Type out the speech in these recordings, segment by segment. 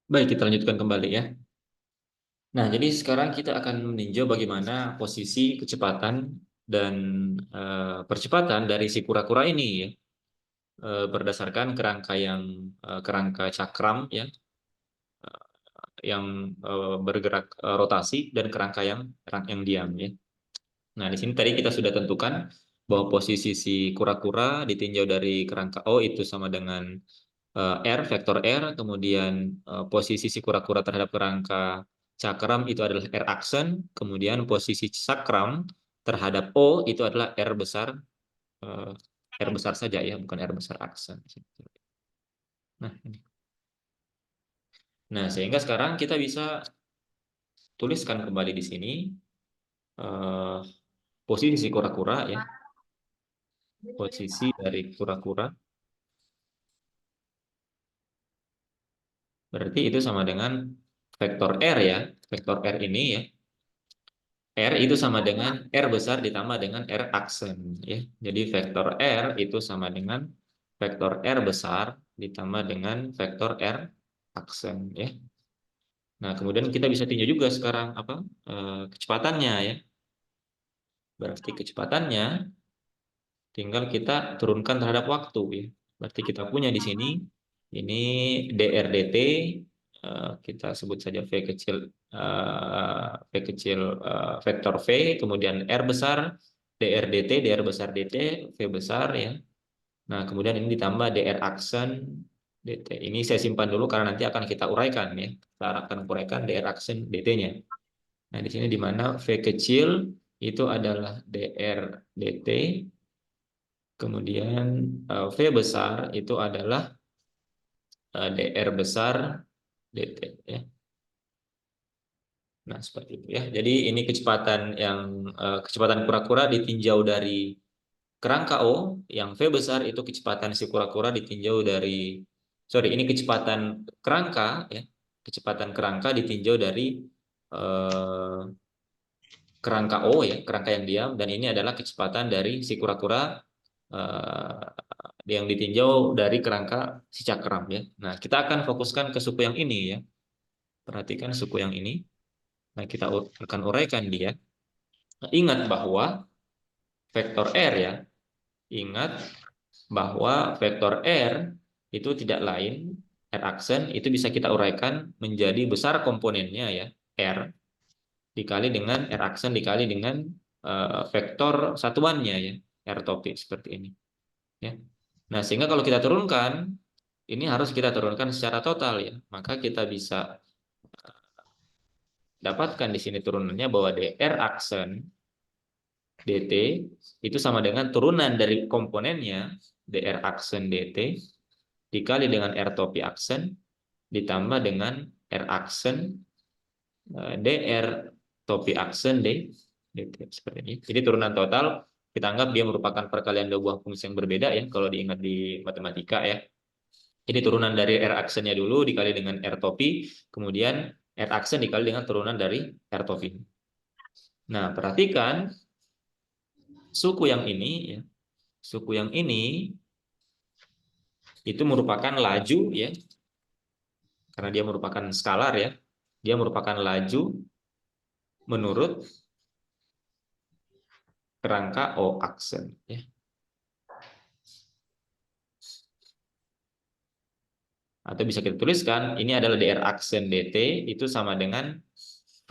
Baik, kita lanjutkan kembali ya. Nah, jadi sekarang kita akan meninjau bagaimana posisi kecepatan dan percepatan dari si kura-kura ini ya, berdasarkan kerangka kerangka cakram ya, yang bergerak rotasi dan kerangka yang diam ya. Nah, di sini tadi kita sudah tentukan bahwa posisi si kura-kura ditinjau dari kerangka O itu sama dengan R, vektor R, kemudian posisi si kura-kura terhadap kerangka cakram itu adalah R aksen, kemudian posisi cakram terhadap O itu adalah eh, R besar saja ya, bukan R besar aksen. Nah, ini. Nah, sehingga sekarang kita bisa tuliskan kembali di sini eh, posisi si kura-kura ya, posisi dari kura-kura berarti itu sama dengan vektor R ya, vektor R ini ya. R itu sama dengan R besar ditambah dengan R aksen ya. Jadi vektor R itu sama dengan vektor R besar ditambah dengan vektor R aksen ya. Nah, kemudian kita bisa tinjau juga sekarang apa kecepatannya ya. Berarti kecepatannya tinggal kita turunkan terhadap waktu ya. Berarti kita punya di sini ini DRDT, kita sebut saja V kecil, vektor V, kemudian R besar DRDT, DR besar DT, V besar ya. Nah, kemudian ini ditambah DR aksen DT. Ini saya simpan dulu karena nanti akan kita uraikan ya. Kita akan uraikan DR aksen DT-nya. Nah, di sini di mana V kecil itu adalah DR DT, kemudian V besar itu adalah DR besar DT ya. Nah, seperti itu ya. Jadi ini kecepatan kura-kura ditinjau dari kerangka O, yang V besar itu kecepatan si kura-kura ditinjau dari ini kecepatan kerangka ya. Kecepatan kerangka ditinjau dari eh, kerangka O ya, kerangka yang diam, dan ini adalah kecepatan dari si kura-kura eh, yang ditinjau dari kerangka si cakram ya. Nah, kita akan fokuskan ke suku yang ini ya. Perhatikan suku yang ini. Nah, kita akan uraikan dia. Nah, ingat bahwa vektor R ya, ingat bahwa vektor R itu tidak lain, R aksen itu bisa kita uraikan menjadi besar komponennya ya, R dikali dengan R aksen dikali dengan vektor satuannya ya, R topik seperti ini ya. Nah, sehingga kalau kita turunkan, ini harus kita turunkan secara total ya. Maka kita bisa dapatkan di sini turunannya bahwa DR aksen DT itu sama dengan turunan dari komponennya DR aksen DT dikali dengan R topi aksen ditambah dengan R aksen DR topi aksen DT seperti ini. Jadi turunan total kita anggap dia merupakan perkalian dua buah fungsi yang berbeda ya kalau diingat di matematika ya. Jadi turunan dari R aksennya dulu dikali dengan R topi, kemudian R aksen dikali dengan turunan dari R topi. Nah, perhatikan suku yang ini ya. Suku yang ini itu merupakan laju ya, karena dia merupakan skalar ya. Dia merupakan laju menurut kerangka O aksen ya. Atau bisa kita tuliskan ini adalah DR aksen DT itu sama dengan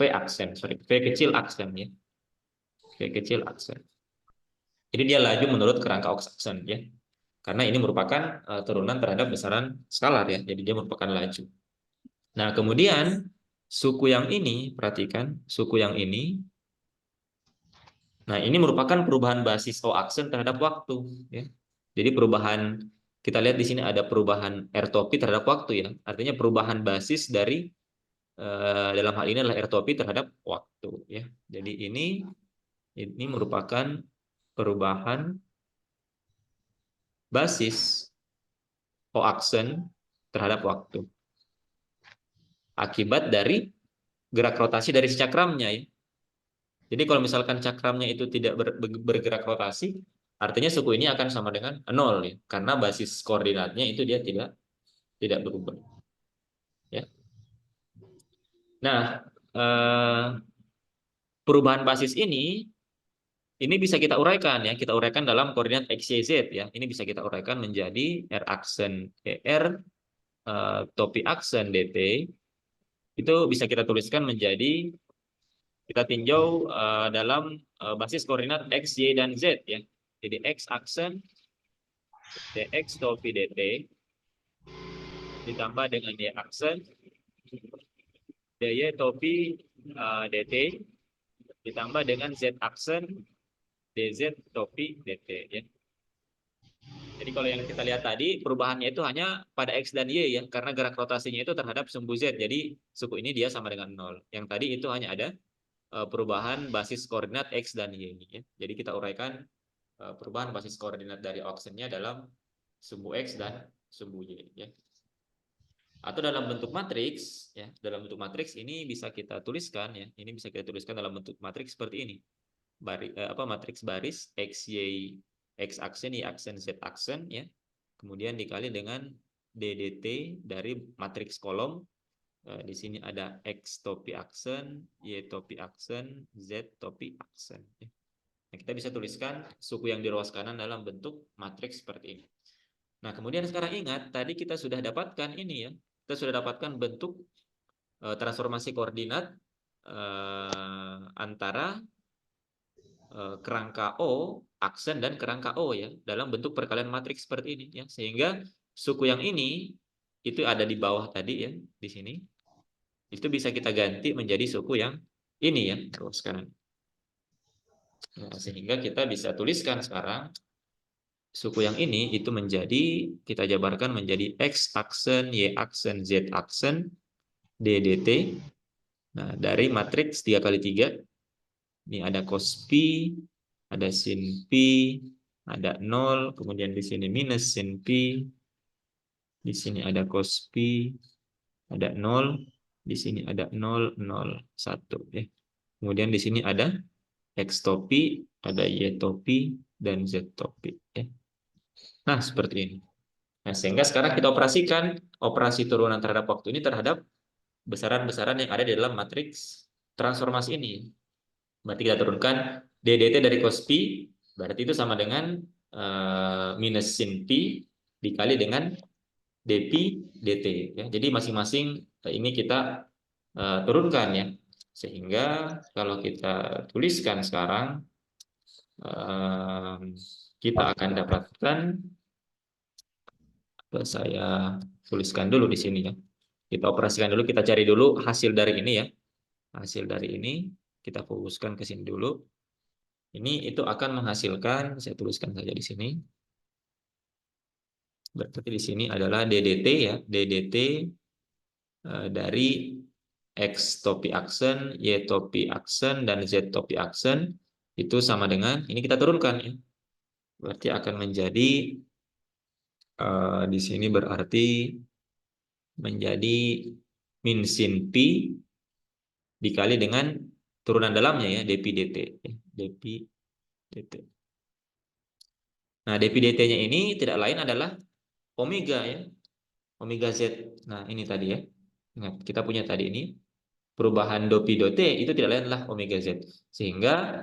V aksen, V kecil aksen ya. V kecil aksen. Jadi dia laju menurut kerangka O aksen ya. Karena ini merupakan turunan terhadap besaran skalar ya. Jadi dia merupakan laju. Nah, kemudian suku yang ini, perhatikan suku yang ini. Nah, ini merupakan perubahan basis O aksen terhadap waktu ya. Jadi perubahan kita lihat di sini ada perubahan R topi terhadap waktu ya. Artinya perubahan basis dari dalam hal ini adalah R topi terhadap waktu ya. Jadi ini merupakan perubahan basis O aksen terhadap waktu akibat dari gerak rotasi dari si cakramnya ya. Jadi kalau misalkan cakramnya itu tidak bergerak rotasi, artinya suku ini akan sama dengan nol ya, karena basis koordinatnya itu dia tidak berubah. Ya. Nah, eh, perubahan basis ini bisa kita uraikan ya. Kita uraikan dalam koordinat x, y, z ya. Ini bisa kita uraikan menjadi r aksen er, topi aksen dt itu bisa kita tuliskan menjadi, kita tinjau dalam basis koordinat x, y, dan z ya. Jadi x aksen dx topi dt ditambah dengan y aksen dy topi dt ditambah dengan z aksen dz topi dt ya. Jadi kalau yang kita lihat tadi perubahannya itu hanya pada x dan y ya, karena gerak rotasinya itu terhadap sumbu z. Jadi suku ini dia sama dengan 0. Yang tadi itu hanya ada perubahan basis koordinat x dan y ini ya. Jadi kita uraikan perubahan basis koordinat dari aksennya dalam sumbu x dan sumbu y ya. Atau dalam bentuk matriks ya. Dalam bentuk matriks ini bisa kita tuliskan ya. Ini bisa kita tuliskan dalam bentuk matriks seperti ini. Matriks baris x y x aksen y aksen z aksen ya. Kemudian dikali dengan ddt dari matriks kolom. Di sini ada x topi aksen, y topi aksen, z topi aksen ya. Nah, kita bisa tuliskan suku yang di ruas kanan dalam bentuk matriks seperti ini. Nah, kemudian sekarang ingat, tadi kita sudah dapatkan ini ya. Kita sudah dapatkan bentuk transformasi koordinat antara kerangka O, aksen, dan kerangka O ya, dalam bentuk perkalian matriks seperti ini ya. Sehingga suku yang ini, itu ada di bawah tadi ya, di sini. Itu bisa kita ganti menjadi suku yang ini ya, ruas kanan. Nah, sehingga kita bisa tuliskan sekarang suku yang ini itu menjadi, kita jabarkan menjadi x aksen, y aksen, z aksen, ddt. Nah, dari matriks 3 kali 3 ini ada cos pi, ada sin pi, ada 0, kemudian di sini minus sin pi, di sini ada cos pi, ada 0, di sini ada 0, 0, 1 ya. Kemudian di sini ada x topi, ada y topi, dan z topi ya. Nah, seperti ini. Nah, sehingga sekarang kita operasikan operasi turunan terhadap waktu ini terhadap besaran-besaran yang ada di dalam matriks transformasi ini. Berarti kita turunkan ddt dari cos pi, berarti itu sama dengan minus sin pi dikali dengan dp dt ya. Jadi masing-masing ini kita turunkan ya. Sehingga kalau kita tuliskan sekarang kita akan dapatkan, saya tuliskan dulu di sini ya. Kita operasikan dulu, kita cari dulu hasil dari ini ya. Hasil dari ini kita fokuskan ke sini dulu. Ini itu akan menghasilkan, saya tuliskan saja di sini. Berarti di sini adalah DDT ya, DDT dari X topi aksen, Y topi aksen, dan Z topi aksen itu sama dengan, ini kita turunkan ya. Berarti akan menjadi di sini berarti menjadi min sin pi dikali dengan turunan dalamnya ya, dp dt ya, dp dt. Nah, dp dt-nya ini tidak lain adalah omega ya, omega z. Nah, ini tadi ya. Ingat, kita punya tadi ini perubahan dopi dote itu tidak lain adalah omega z. Sehingga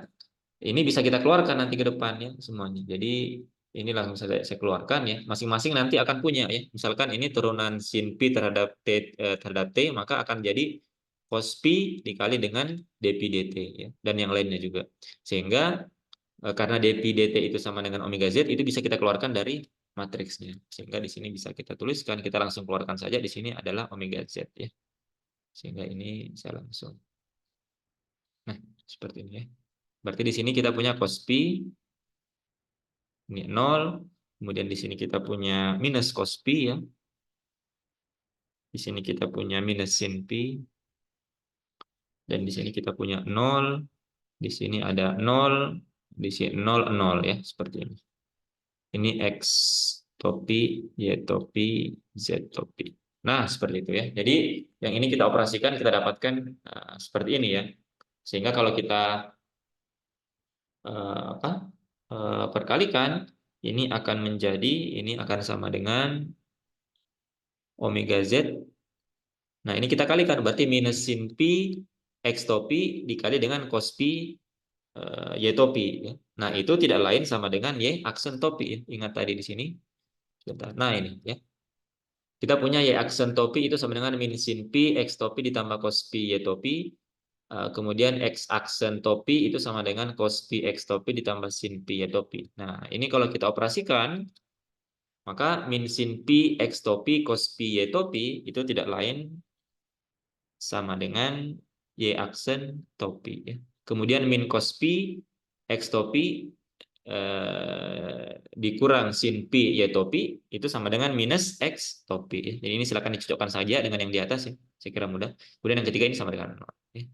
ini bisa kita keluarkan nanti ke depannya semuanya. Jadi ini langsung saya keluarkan ya. Masing-masing nanti akan punya ya. Misalkan ini turunan sin pi terhadap t, maka akan jadi cos pi dikali dengan dp dt ya, dan yang lainnya juga. Sehingga karena dp dt itu sama dengan omega z, itu bisa kita keluarkan dari matriksnya. Sehingga di sini bisa kita tuliskan, kita langsung keluarkan saja di sini adalah omega z ya. Sehingga ini saya langsung. Nah, seperti ini ya. Berarti di sini kita punya cos pi ini 0, kemudian di sini kita punya minus cos pi ya. Di sini kita punya minus sin pi, dan di sini kita punya 0, di sini ada 0, di sini 0 0 ya, seperti ini. Ini x topi, y topi, z topi. Nah, seperti itu ya. Jadi yang ini kita operasikan, kita dapatkan seperti ini ya. Sehingga kalau kita perkalikan, ini akan menjadi, ini akan sama dengan omega z Nah, ini kita kalikan, berarti minus sin pi X topi dikali dengan cos pi Y topi. Ya. Nah, itu tidak lain sama dengan Y aksen topi. Ya. Ingat tadi di sini. Sebentar. Nah, ini ya. Kita punya Y aksen topi itu sama dengan min sin pi X topi ditambah cos pi Y topi. Kemudian X aksen topi itu sama dengan cos pi X topi ditambah sin pi Y topi. Nah, ini kalau kita operasikan, maka min sin pi X topi cos pi Y topi itu tidak lain sama dengan Y aksen topi. Ya. Kemudian min cos pi X topi dikurang sin pi Y topi itu sama dengan minus X topi. Ya. Jadi ini silakan dicocokkan saja dengan yang di atas ya. Saya kira mudah. Kemudian yang ketiga ini sama dengan 0. Ya.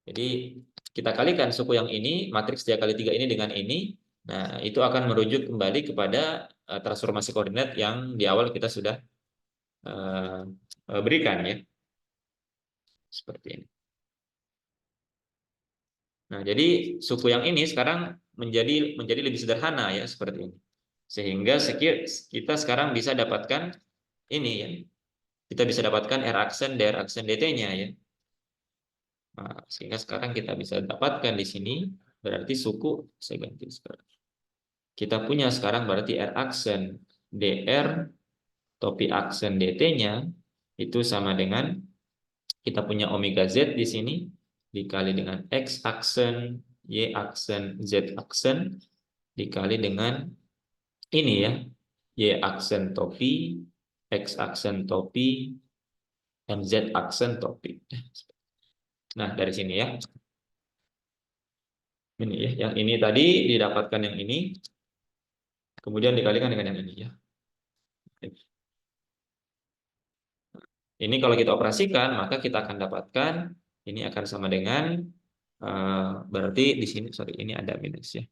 Jadi kita kalikan suku yang ini, matriks 3 kali 3 ini dengan ini. Nah, itu akan merujuk kembali kepada transformasi koordinat yang di awal kita sudah berikan ya. Seperti ini. Nah, jadi suku yang ini sekarang menjadi lebih sederhana ya seperti ini. Sehingga kita sekarang bisa dapatkan ini ya. Kita bisa dapatkan R aksen DR aksen DT-nya ya. Nah, sehingga sekarang kita bisa dapatkan di sini berarti suku saya ganti sekarang. Kita punya sekarang berarti R aksen DR topi aksen DT-nya itu sama dengan kita punya omega Z di sini dikali dengan X aksen, Y aksen, Z aksen dikali dengan ini ya, Y aksen topi, X aksen topi, dan Z aksen topi. Nah, dari sini ya. Ini ya, yang ini tadi didapatkan yang ini, kemudian dikalikan dengan yang ini ya. Ini kalau kita operasikan, maka kita akan dapatkan ini akan sama dengan berarti di sini sorry ini ada minus ya.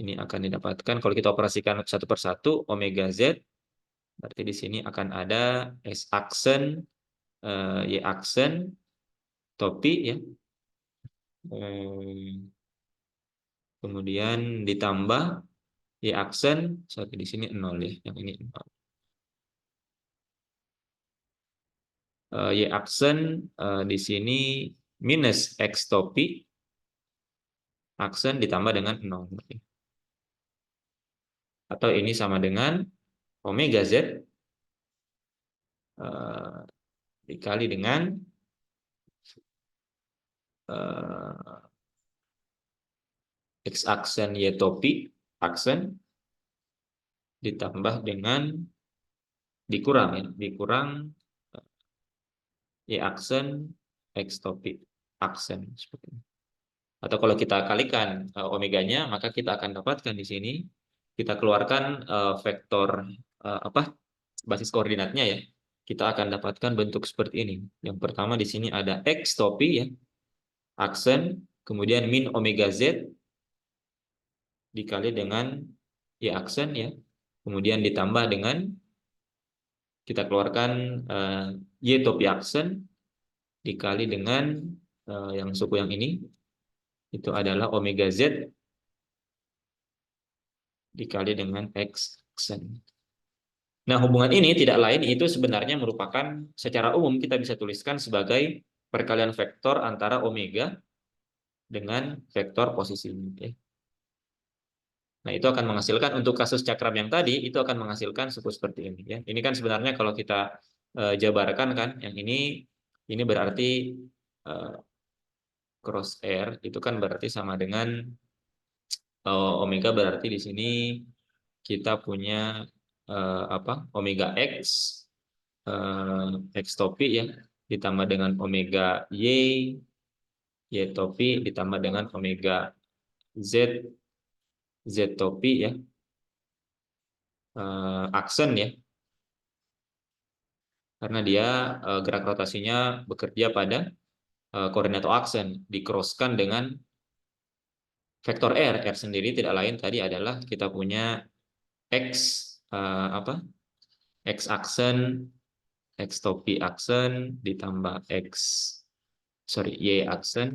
Ini akan didapatkan kalau kita operasikan satu per satu omega Z berarti di sini akan ada S aksen Y aksen topi ya. Kemudian ditambah Y aksen sorry di sini 0 ya, yang ini 0. Y aksen di sini minus X topi aksen ditambah dengan 0. Atau ini sama dengan omega Z dikali dengan X aksen Y topi aksen ditambah dengan dikurang ya, dikurang Y aksen X topi aksen seperti ini. Atau kalau kita kalikan omeganya, maka kita akan dapatkan di sini kita keluarkan vektor apa basis koordinatnya ya. Kita akan dapatkan bentuk seperti ini. Yang pertama di sini ada X topi ya, aksen, kemudian min omega Z dikali dengan Y aksen ya, kemudian ditambah dengan kita keluarkan Y topi aksen dikali dengan yang suku yang ini itu adalah omega Z dikali dengan X aksen. Nah, hubungan ini tidak lain itu sebenarnya merupakan secara umum kita bisa tuliskan sebagai perkalian vektor antara omega dengan vektor posisi ini. Ya. Nah, itu akan menghasilkan untuk kasus cakram yang tadi itu akan menghasilkan suku seperti ini. Ya. Ini kan sebenarnya kalau kita jabarkan kan, yang ini berarti cross R itu kan berarti sama dengan omega berarti di sini kita punya apa omega X X topi ya ditambah dengan omega Y topi ditambah dengan omega Z Z topi ya aksen ya karena dia gerak rotasinya bekerja pada koordinat aksen dikroskan dengan vektor R. R sendiri tidak lain tadi adalah kita punya X apa X aksen X topi aksen ditambah Y aksen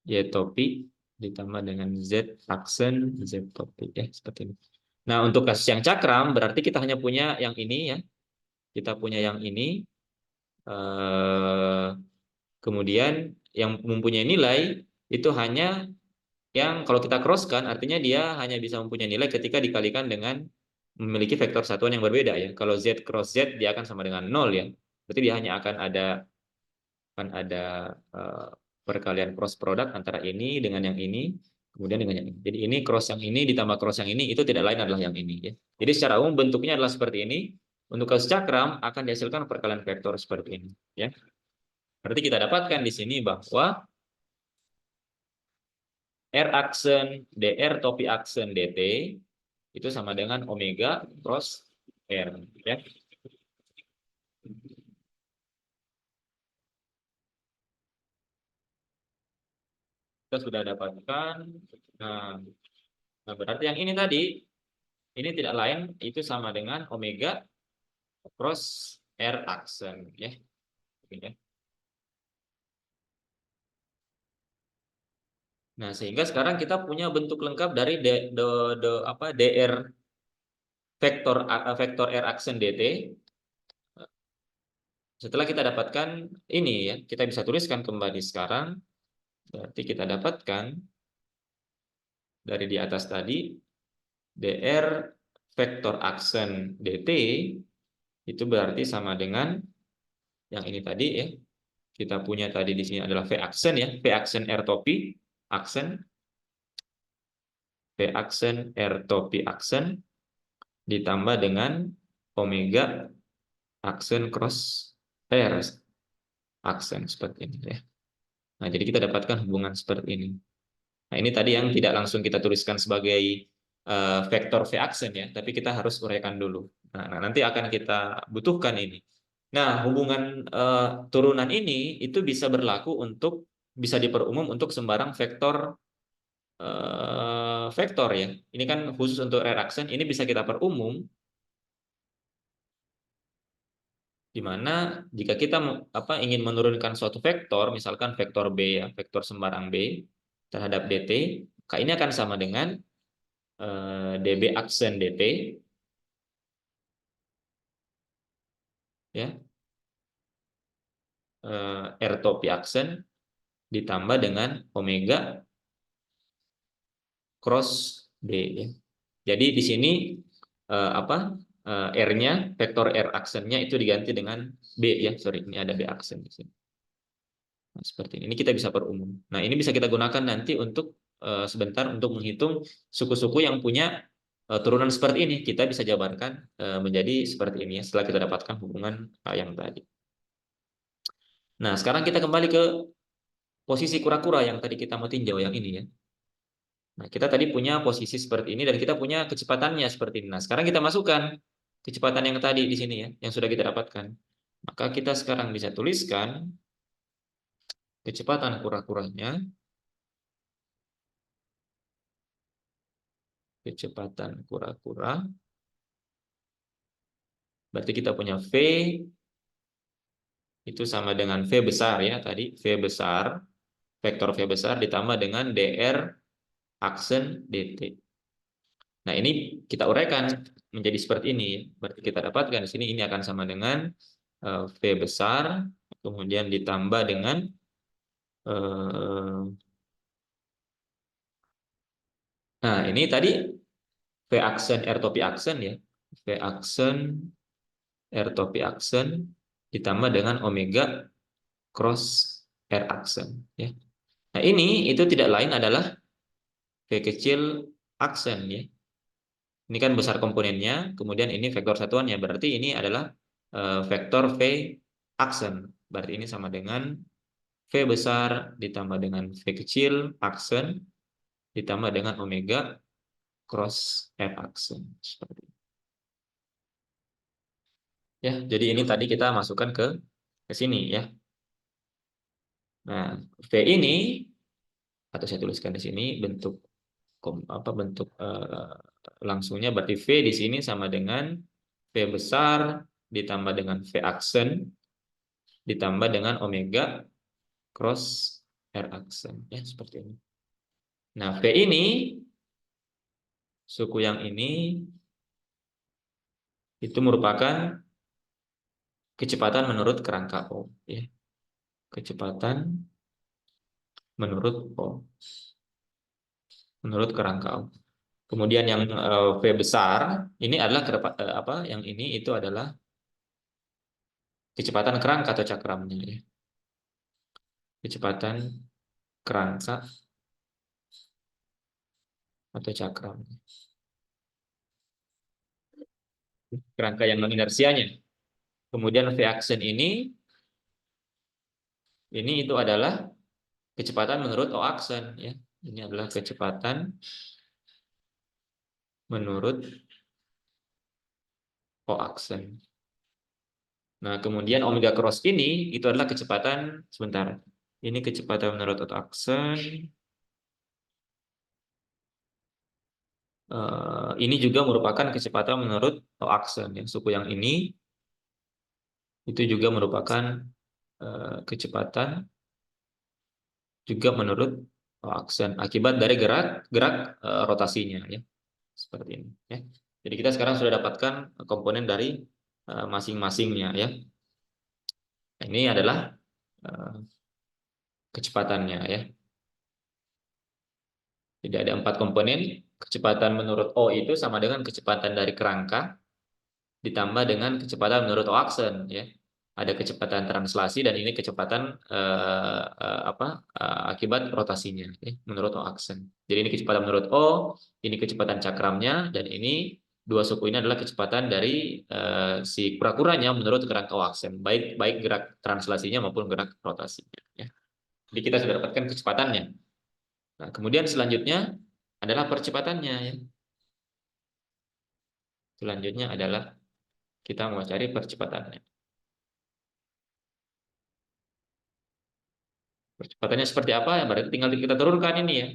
Y topi ditambah dengan Z aksen Z topi ya seperti ini. Nah, untuk kasus yang cakram berarti kita hanya punya yang ini ya. Kita punya yang ini. eh, Kemudian yang mempunyai nilai itu hanya yang kalau kita crosskan artinya dia hanya bisa mempunyai nilai ketika dikalikan dengan memiliki vektor satuan yang berbeda ya. Kalau Z cross Z dia akan sama dengan 0 ya. Berarti dia hanya akan ada eh, perkalian cross product antara ini dengan yang ini, kemudian dengan yang ini. Jadi ini cross yang ini ditambah cross yang ini itu tidak lain adalah yang ini ya. Jadi secara umum bentuknya adalah seperti ini. Untuk kasus cakram akan dihasilkan perkalian vektor seperti ini ya. Berarti kita dapatkan di sini bahwa R aksen dr topi aksen dt itu sama dengan omega cross R ya. Kita sudah dapatkan. Nah, nah berarti yang ini tadi ini tidak lain itu sama dengan omega cross R aksen ya. Oke. Nah, sehingga sekarang kita punya bentuk lengkap dari dr vektor R aksen dt. Setelah kita dapatkan ini ya, kita bisa tuliskan kembali sekarang. Berarti kita dapatkan dari di atas tadi dr vektor aksen dt itu berarti sama dengan yang ini tadi ya. Kita punya tadi di sini adalah v aksen ya, v aksen R topi aksen, v aksen R topi aksen ditambah dengan omega aksen cross R aksen seperti ini ya. Nah, jadi kita dapatkan hubungan seperti ini. Nah, ini tadi yang tidak langsung kita tuliskan sebagai vektor V aksen ya, tapi kita harus uraikan dulu. Nah, nanti akan kita butuhkan ini. Nah, hubungan turunan ini itu bisa berlaku untuk bisa diperumum untuk sembarang vektor ya. Ini kan khusus untuk R aksen, ini bisa kita perumum di mana jika kita ingin menurunkan suatu vektor, misalkan vektor B ya, vektor sembarang B terhadap dt, maka ini akan sama dengan db aksen dt ya, r topi aksen ditambah dengan omega cross b ya. Jadi di sini r-nya vektor r aksennya itu diganti dengan b ya, sorry ini ada b aksen di sini. Nah, seperti ini. Ini kita bisa perumum. Nah, ini bisa kita gunakan nanti untuk sebentar untuk menghitung suku-suku yang punya turunan seperti ini. Kita bisa jabarkan menjadi seperti ini ya, setelah kita dapatkan hubungan yang tadi. Nah, sekarang kita kembali ke posisi kura-kura yang tadi kita mau tinjau yang ini ya. Nah, kita tadi punya posisi seperti ini dan kita punya kecepatannya seperti ini. Nah, sekarang kita masukkan kecepatan yang tadi di sini ya, yang sudah kita dapatkan. Maka kita sekarang bisa tuliskan kecepatan kura-kuranya. Kecepatan kura-kura. Berarti kita punya V itu sama dengan V besar ya tadi. V besar, vektor V besar ditambah dengan dr aksen dt. Nah, ini kita uraikan menjadi seperti ini. Berarti kita dapatkan di sini ini akan sama dengan V besar, kemudian ditambah dengan nah, ini tadi V aksen R topi aksen ya. V aksen R topi aksen ditambah dengan omega cross R aksen ya. Nah, ini itu tidak lain adalah V kecil aksen ya. Ini kan besar komponennya, kemudian ini vektor satuannya. Berarti ini adalah vektor V aksen. Berarti ini sama dengan V besar ditambah dengan V kecil aksen ditambah dengan omega cross R aksen. Seperti ini. Ya, jadi ini tadi kita masukkan ke sini ya. Nah, V ini atau saya tuliskan di sini bentuk bentuk langsungnya berarti V di sini sama dengan V besar ditambah dengan V aksen ditambah dengan omega cross R aksen ya seperti ini. Nah, V ini suku yang ini itu merupakan kecepatan menurut kerangka O, ya. Kecepatan menurut O, menurut kerangka O. Kemudian yang V besar ini adalah apa? Yang ini itu adalah kecepatan kerangka atau cakramnya, ya. Kecepatan kerangka atau cakram. Kerangka yang non inersianya. Kemudian V aksen ini itu adalah kecepatan menurut O aksen, ya. Ini adalah kecepatan menurut O aksen. Nah, kemudian omega cross ini itu adalah kecepatan sebentar. Ini kecepatan menurut O aksen. Ini juga merupakan kecepatan menurut O aksen, ya. Suku yang ini itu juga merupakan kecepatan juga menurut O aksen akibat dari gerak rotasinya, ya. Seperti ini, ya. Jadi kita sekarang sudah dapatkan komponen dari masing-masingnya, ya. Nah, ini adalah eh, kecepatannya, ya. Jadi ada 4 komponen. Kecepatan menurut O itu sama dengan kecepatan dari kerangka ditambah dengan kecepatan menurut O aksen, ya. Ada kecepatan translasi dan ini kecepatan akibat rotasinya, ya, menurut O aksen. Jadi ini kecepatan menurut O, ini kecepatan cakramnya, dan ini dua suku ini adalah kecepatan dari si kura-kuranya menurut kerangka O aksen, baik baik gerak translasinya maupun gerak rotasinya, ya. Jadi kita sudah dapatkan kecepatannya. Nah, kemudian selanjutnya adalah percepatannya, ya. Selanjutnya adalah kita mau cari percepatannya. Percepatannya seperti apa? Ya, berarti tinggal kita turunkan ini, ya.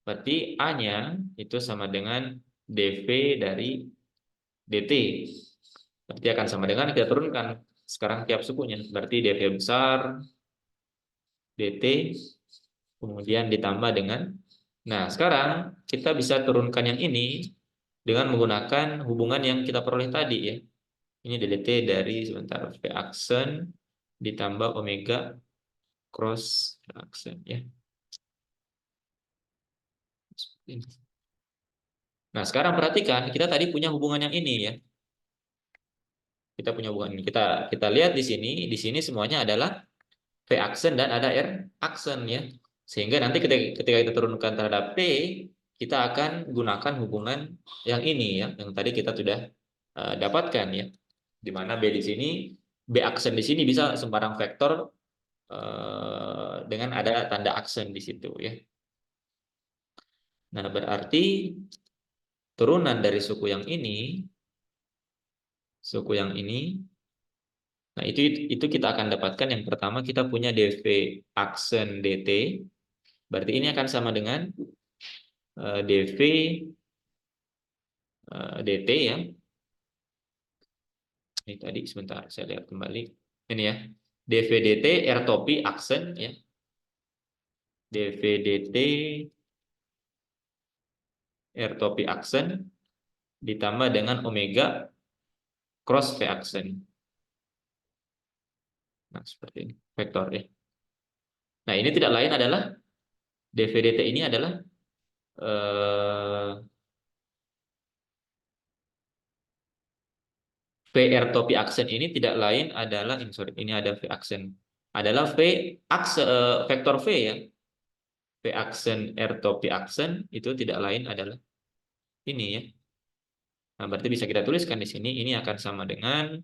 Berarti A-nya itu sama dengan dV dari dt. Berarti akan sama dengan kita turunkan sekarang tiap sukunya. Berarti dV besar dt kemudian ditambah dengan. Nah, sekarang kita bisa turunkan yang ini dengan menggunakan hubungan yang kita peroleh tadi, ya. Ini dt dari sebentar V aksen ditambah omega cross aksen, ya. Nah, sekarang perhatikan kita tadi punya hubungan yang ini, ya. Kita punya hubungan ini. Kita lihat di sini semuanya adalah V aksen dan ada R aksen, ya. Sehingga nanti ketika kita turunkan terhadap P, kita akan gunakan hubungan yang ini, ya, yang tadi kita sudah dapatkan, ya. Di mana B di sini, B aksen di sini bisa sembarang vektor dengan ada tanda aksen di situ, ya. Nah, berarti turunan dari suku yang ini. Nah, itu kita akan dapatkan yang pertama kita punya dV aksen dt. Berarti ini akan sama dengan dV dt, ya. Ini tadi sebentar saya lihat kembali. Ini, ya. dV dt R topi aksen, ya. dV dt R topi aksen ditambah dengan omega cross V aksen. Nah, seperti ini vektor, ya. Nah, ini tidak lain adalah dV dt ini adalah VR topi aksen ini tidak lain adalah ini ada V aksen adalah vektor V, ya. V aksen R topi aksen itu tidak lain adalah ini, ya. Nah, berarti bisa kita tuliskan di sini ini akan sama dengan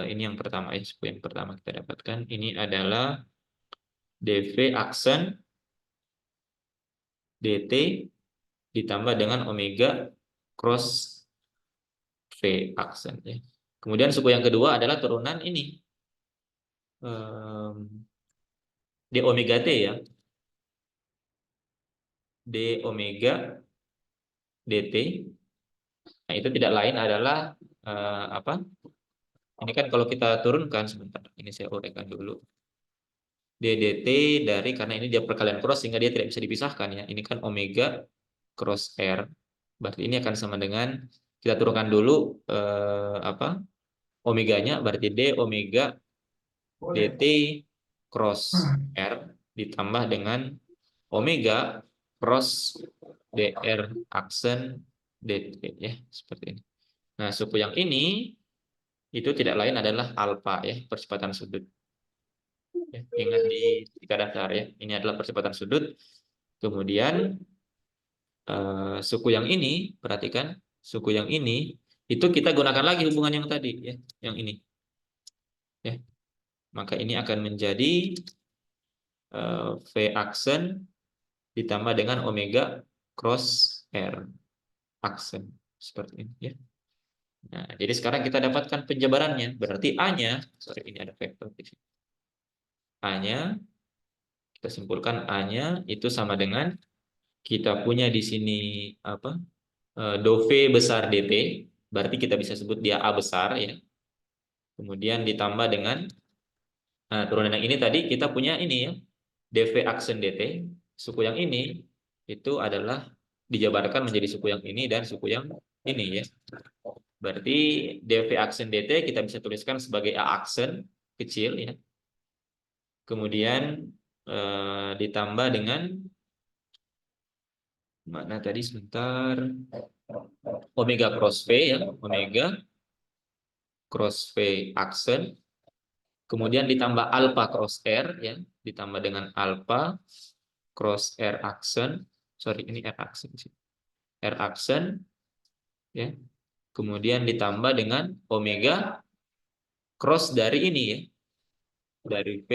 ini yang pertama, ya. Yang pertama kita dapatkan ini adalah dV aksen dt ditambah dengan omega cross V aksen, ya. Kemudian suku yang kedua adalah turunan ini d omega t, ya. D omega dt. Nah, itu tidak lain adalah apa? Ini kan kalau kita turunkan sebentar, ini saya uraikan dulu. D dt dari, karena ini dia perkalian cross sehingga dia tidak bisa dipisahkan, ya. Ini kan omega cross R. Berarti ini akan sama dengan kita turunkan dulu apa omeganya, berarti D omega dt cross R ditambah dengan omega cross dr aksen dt ya, seperti ini. Nah, suku yang ini itu tidak lain adalah alfa ya, percepatan sudut. Ya, ingat di tiga dasar ya. Ini adalah percepatan sudut. Kemudian suku yang ini, perhatikan suku yang ini itu kita gunakan lagi hubungan yang tadi ya, yang ini. Ya, maka ini akan menjadi V aksen ditambah dengan omega cross R aksen seperti ini ya. Nah, jadi sekarang kita dapatkan penjabarannya. Berarti A-nya, sorry ini ada vektor di sini. A-nya kita simpulkan A-nya itu sama dengan kita punya di sini apa? Do V besar dt, berarti kita bisa sebut dia A besar ya. Kemudian ditambah dengan turunan yang ini tadi kita punya ini ya, dv aksen dt, suku yang ini itu adalah dijabarkan menjadi suku yang ini dan suku yang ini ya. Berarti dv aksen dt kita bisa tuliskan sebagai A aksen kecil ya. Kemudian ditambah dengan mana tadi sebentar, omega cross V ya, omega cross V aksen, kemudian ditambah alpha cross R ya, ditambah dengan alpha cross R aksen, sorry ini R aksen sih, R aksen ya, kemudian ditambah dengan omega cross dari ini ya, dari V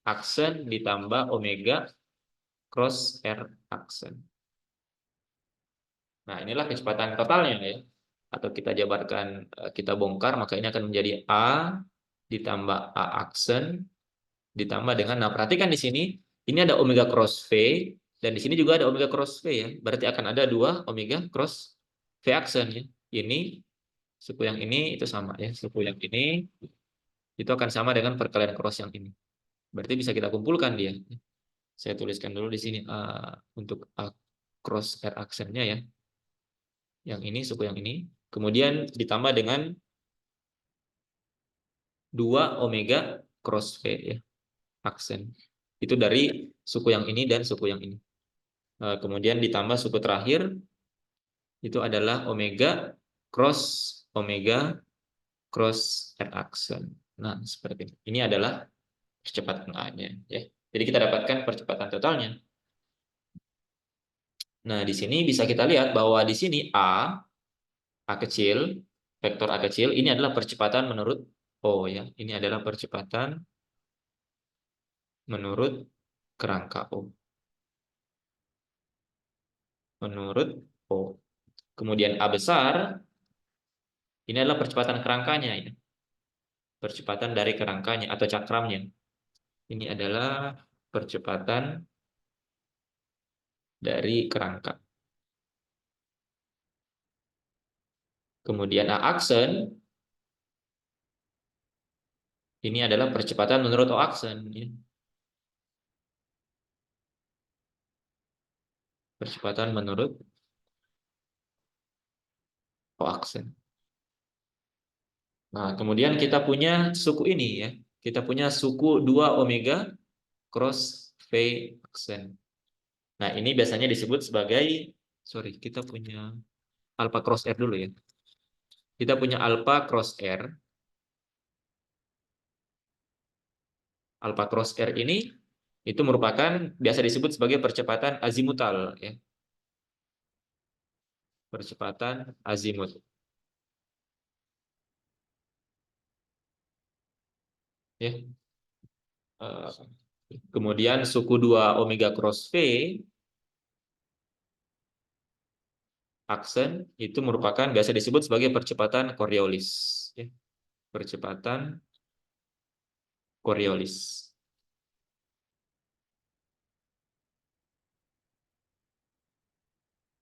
aksen ditambah omega cross R aksen. Nah, inilah kecepatan totalnya ya. Atau kita jabarkan, kita bongkar, maka ini akan menjadi A ditambah A aksen ditambah dengan, nah perhatikan di sini, ini ada omega cross V, dan di sini juga ada omega cross V ya. Berarti akan ada dua omega cross V aksen ya. Ini, suku yang ini itu sama ya. Suku yang ini itu akan sama dengan perkalian cross yang ini. Berarti bisa kita kumpulkan dia. Saya tuliskan dulu di sini untuk A cross R aksennya ya. Yang ini, suku yang ini. Kemudian ditambah dengan 2 omega cross V ya, aksen. Itu dari suku yang ini dan suku yang ini. Kemudian ditambah suku terakhir, itu adalah omega cross R aksen. Nah, seperti ini. Ini adalah percepatan A-nya. Ya. Jadi kita dapatkan percepatan totalnya. Nah, di sini bisa kita lihat bahwa di sini A kecil, vektor A kecil, ini adalah percepatan menurut O ya. Ini adalah percepatan menurut kerangka O. Menurut O. Kemudian A besar, ini adalah percepatan kerangkanya ya. Percepatan dari kerangkanya atau cakramnya. Ini adalah percepatan dari kerangka. Kemudian A aksen, ini adalah percepatan menurut O aksen. Ya. Percepatan menurut O aksen. Nah, kemudian kita punya suku ini ya. Kita punya suku 2 omega cross V aksen. Nah, ini biasanya disebut sebagai, sorry, kita punya alpha cross R dulu ya. Kita punya alpha cross R. Alpha cross R ini itu merupakan biasa disebut sebagai percepatan azimutal ya. Percepatan azimut. Ya. Kemudian suku 2 omega cross V aksen itu merupakan biasa disebut sebagai percepatan Coriolis ya. Percepatan Coriolis.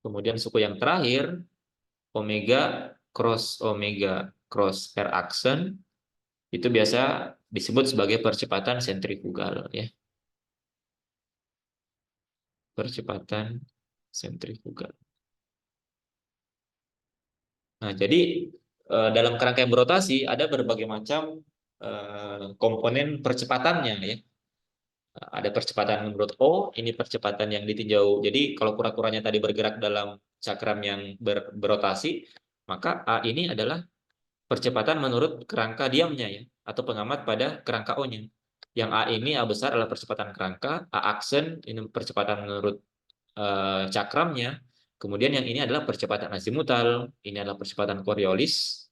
Kemudian suku yang terakhir omega cross R aksen itu biasa disebut sebagai percepatan sentrifugal ya. Percepatan sentrifugal. Nah, jadi dalam kerangka yang berotasi ada berbagai macam komponen percepatannya ya. Ada percepatan menurut O, ini percepatan yang ditinjau. Jadi kalau kura-kuranya tadi bergerak dalam cakram yang berotasi, maka A ini adalah percepatan menurut kerangka diamnya ya, atau pengamat pada kerangka O-nya. Yang A ini A besar adalah percepatan kerangka, A aksen ini percepatan menurut cakramnya. Kemudian yang ini adalah percepatan azimutal, ini adalah percepatan Coriolis,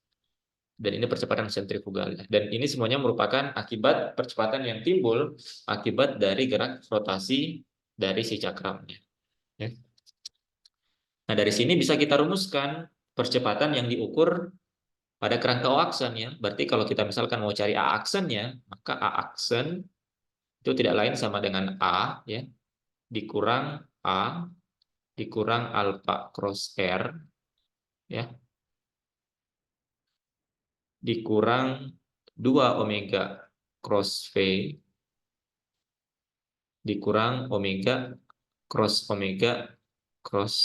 dan ini percepatan sentrifugal. Dan ini semuanya merupakan akibat percepatan yang timbul akibat dari gerak rotasi dari si cakramnya. Ya. Nah, dari sini bisa kita rumuskan percepatan yang diukur pada kerangka O aksen ya. Berarti kalau kita misalkan mau cari A aksennya, maka A aksen itu tidak lain sama dengan A ya, dikurang A dikurang alfa cross R ya, dikurang 2 omega cross V dikurang omega cross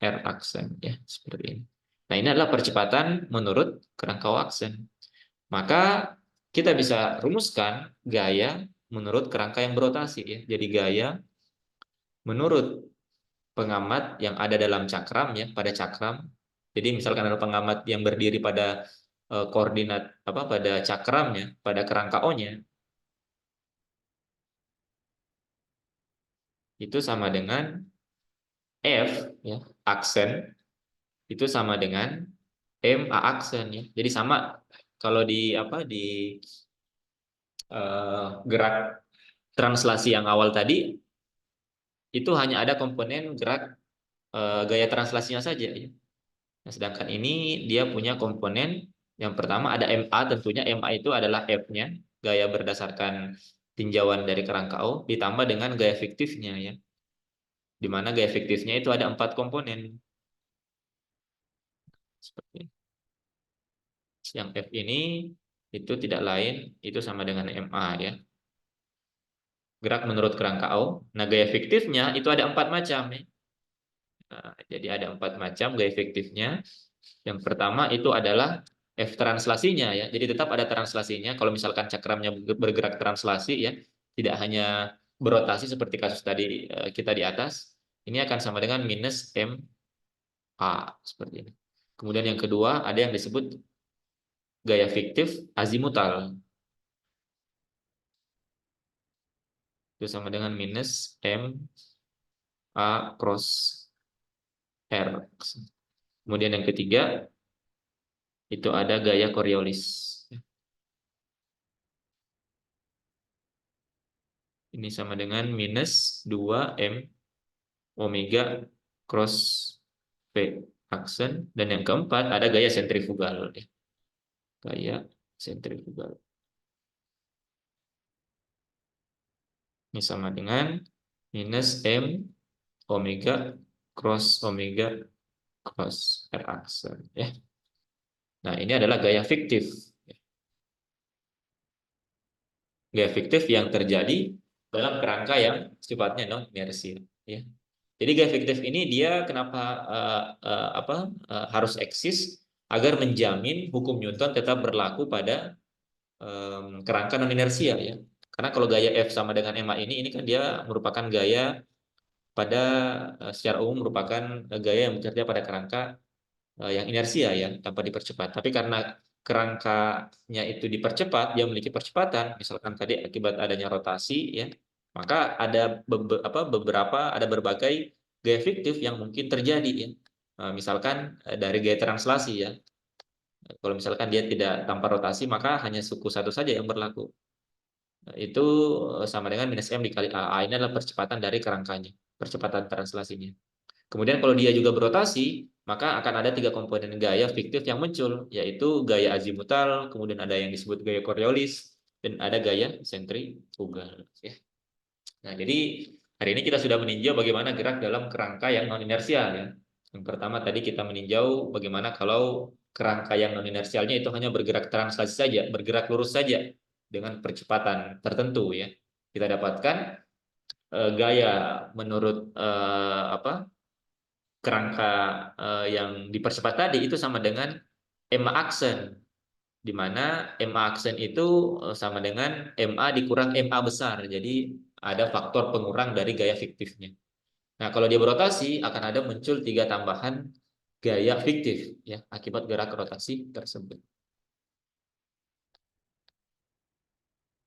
R aksen ya, seperti ini. Nah, ini adalah percepatan menurut kerangka O aksen. Maka kita bisa rumuskan gaya menurut kerangka yang berotasi ya. Jadi gaya menurut pengamat yang ada dalam cakram ya, pada cakram. Jadi misalkan ada pengamat yang berdiri pada koordinat apa, pada cakramnya, pada kerangka O-nya, itu sama dengan F ya, aksen itu sama dengan M A aksen ya. Jadi sama kalau di apa, di gerak translasi yang awal tadi itu hanya ada komponen gerak gaya translasinya saja ya. Nah, sedangkan ini dia punya komponen yang pertama ada MA, tentunya MA itu adalah F-nya, gaya berdasarkan tinjauan dari kerangka O, ditambah dengan gaya fiktifnya ya, di mana gaya fiktifnya itu ada 4 komponen. Seperti yang F ini itu tidak lain, itu sama dengan MA ya, gerak menurut kerangka O. Nah, gaya fiktifnya itu ada 4 macam ya. Nah, jadi ada 4 macam gaya fiktifnya. Yang pertama itu adalah F translasinya ya. Jadi tetap ada translasinya. Kalau misalkan cakramnya bergerak translasi ya, tidak hanya berotasi seperti kasus tadi kita di atas, ini akan sama dengan minus MA seperti ini. Kemudian yang kedua ada yang disebut gaya fiktif azimutal. Itu sama dengan minus MA cross R. Kemudian yang ketiga itu ada gaya Coriolis. Ini sama dengan minus 2M omega cross V aksen. Dan yang keempat ada gaya sentrifugal. Gaya sentrifugal. Ini sama dengan minus M omega cross R aksen. Ya. Nah, ini adalah gaya fiktif. Gaya fiktif yang terjadi dalam kerangka yang sifatnya non inersial. Ya. Jadi gaya fiktif ini dia kenapa harus eksis agar menjamin hukum Newton tetap berlaku pada kerangka non inersial ya. Karena kalau gaya F sama dengan MA ini kan dia merupakan gaya pada secara umum merupakan gaya yang bekerja pada kerangka yang inersia ya, tanpa dipercepat. Tapi karena kerangkanya itu dipercepat, dia memiliki percepatan, misalkan tadi akibat adanya rotasi ya, maka ada beberapa ada berbagai gaya fiktif yang mungkin terjadi ya. Misalkan dari gaya translasi ya. Kalau misalkan dia tidak tanpa rotasi, maka hanya suku satu saja yang berlaku. Itu sama dengan minus M dikali A. A ini adalah percepatan dari kerangkanya, percepatan translasinya. Kemudian kalau dia juga berotasi, maka akan ada 3 komponen gaya fiktif yang muncul, yaitu gaya azimutal, kemudian ada yang disebut gaya Coriolis, dan ada gaya sentrifugal. Ya. Nah, jadi hari ini kita sudah meninjau bagaimana gerak dalam kerangka yang non inersial ya. Yang pertama tadi kita meninjau bagaimana kalau kerangka yang non inersialnya itu hanya bergerak translasi saja, bergerak lurus saja dengan percepatan tertentu ya. Kita dapatkan gaya menurut kerangka yang dipercepat tadi itu sama dengan MA aksen, di mana MA aksen itu sama dengan MA dikurang MA besar. Jadi ada faktor pengurang dari gaya fiktifnya. Nah, kalau dia berotasi akan ada muncul tiga tambahan gaya fiktif ya akibat gerak rotasi tersebut.